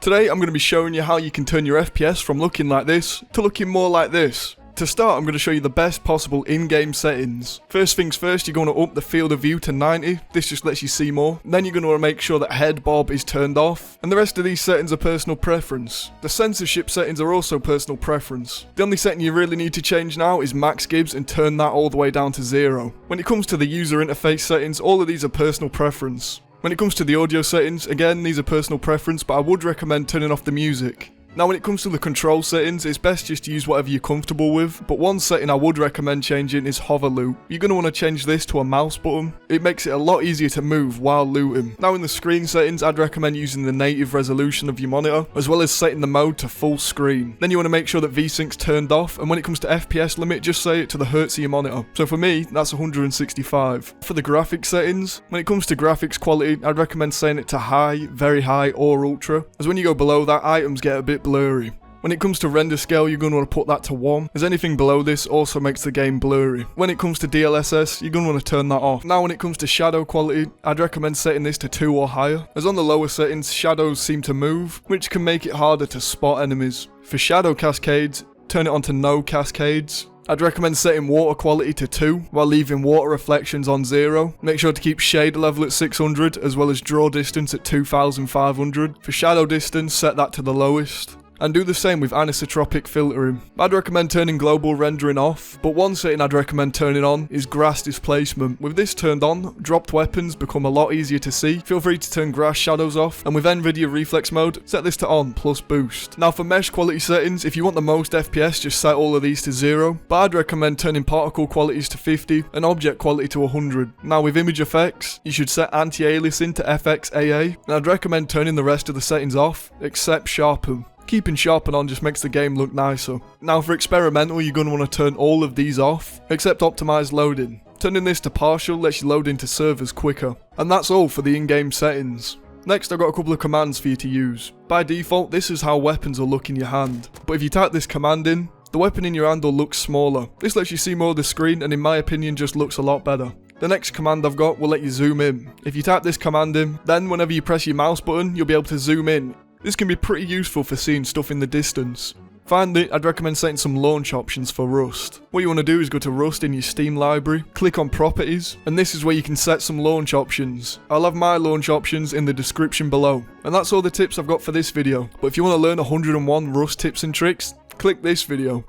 Today I'm going to be showing you how you can turn your FPS from looking like this to looking more like this. To start, I'm going to show you the best possible in-game settings. First things first, you're going to up the field of view to 90, this just lets you see more. Then you're going to want to make sure that head bob is turned off, and the rest of these settings are personal preference. The censorship settings are also personal preference. The only setting you really need to change now is maxgibs and turn that all the way down to 0. When it comes to the user interface settings, all of these are personal preference. When it comes to the audio settings, again these are personal preference, but I would recommend turning off the music. Now when it comes to the control settings, it's best just to use whatever you're comfortable with, but one setting I would recommend changing is hover loop. You're going to want to change this to a mouse button. It makes it a lot easier to move while looting. Now in the screen settings, I'd recommend using the native resolution of your monitor, as well as setting the mode to full screen. Then you want to make sure that VSync's turned off, and when it comes to FPS limit, just set it to the hertz of your monitor. So for me, that's 165. For the graphics settings, when it comes to graphics quality, I'd recommend setting it to high, very high, or ultra, as when you go below that, items get a bit blurry. When it comes to render scale, you're going to want to put that to 1, as anything below this also makes the game blurry. When it comes to DLSS, you're going to want to turn that off. Now when it comes to shadow quality, I'd recommend setting this to 2 or higher, as on the lower settings, shadows seem to move, which can make it harder to spot enemies. For shadow cascades, turn it on to no cascades. I'd recommend setting water quality to 2 while leaving water reflections on 0. Make sure to keep shade level at 600 as well as draw distance at 2500. For shadow distance, set that to the lowest. And do the same with anisotropic filtering. I'd recommend turning global rendering off, but one setting I'd recommend turning on is grass displacement. With this turned on, dropped weapons become a lot easier to see. Feel free to turn grass shadows off, and with NVIDIA reflex mode, set this to on plus boost. Now for mesh quality settings, if you want the most FPS, just set all of these to 0, but I'd recommend turning particle qualities to 50 and object quality to 100. Now with image effects, you should set anti-aliasing to FXAA, and I'd recommend turning the rest of the settings off, except sharpen. Keeping sharpen on just makes the game look nicer. Now for experimental, you're going to want to turn all of these off, except optimized loading. Turning this to partial lets you load into servers quicker. And that's all for the in-game settings. Next, I've got a couple of commands for you to use. By default, this is how weapons will look in your hand. But if you type this command in, the weapon in your hand will look smaller. This lets you see more of the screen and in my opinion just looks a lot better. The next command I've got will let you zoom in. If you type this command in, then whenever you press your mouse button, you'll be able to zoom in. This can be pretty useful for seeing stuff in the distance. Finally, I'd recommend setting some launch options for Rust. What you want to do is go to Rust in your Steam library, click on Properties, and this is where you can set some launch options. I'll have my launch options in the description below. And that's all the tips I've got for this video, but if you want to learn 101 Rust tips and tricks, click this video.